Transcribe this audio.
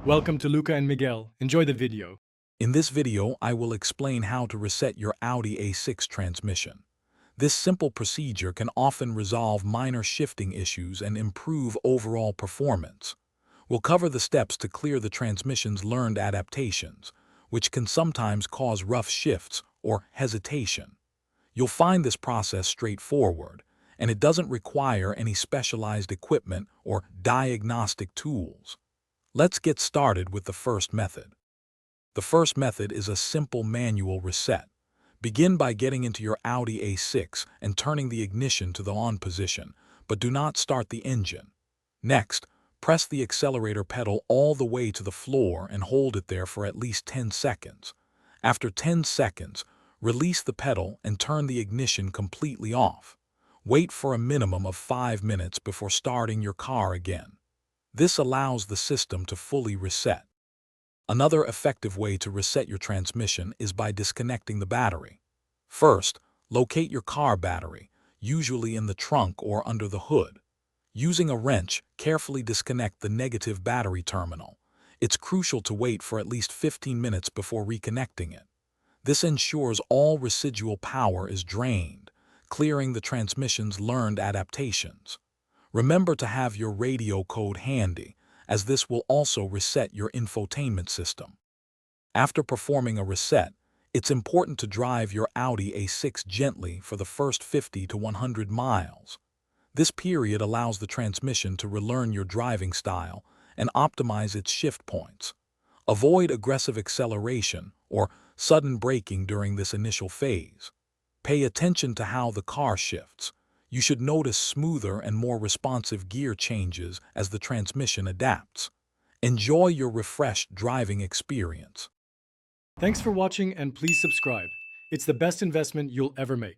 Welcome to Luca and Miguel. Enjoy the video. In this video, I will explain how to reset your Audi A6 transmission. This simple procedure can often resolve minor shifting issues and improve overall performance. We'll cover the steps to clear the transmission's learned adaptations, which can sometimes cause rough shifts or hesitation. You'll find this process straightforward, and it doesn't require any specialized equipment or diagnostic tools. Let's get started with the first method. The first method is a simple manual reset. Begin by getting into your Audi A6 and turning the ignition to the on position, but do not start the engine. Next, press the accelerator pedal all the way to the floor and hold it there for at least 10 seconds. After 10 seconds, release the pedal and turn the ignition completely off. Wait for a minimum of 5 minutes before starting your car again. This allows the system to fully reset. Another effective way to reset your transmission is by disconnecting the battery. First, locate your car battery, usually in the trunk or under the hood. Using a wrench, carefully disconnect the negative battery terminal. It's crucial to wait for at least 15 minutes before reconnecting it. This ensures all residual power is drained, clearing the transmission's learned adaptations. Remember to have your radio code handy, as this will also reset your infotainment system. After performing a reset, it's important to drive your Audi A6 gently for the first 50 to 100 miles. This period allows the transmission to relearn your driving style and optimize its shift points. Avoid aggressive acceleration or sudden braking during this initial phase. Pay attention to how the car shifts. You should notice smoother and more responsive gear changes as the transmission adapts. Enjoy your refreshed driving experience. Thanks for watching and please subscribe. It's the best investment you'll ever make.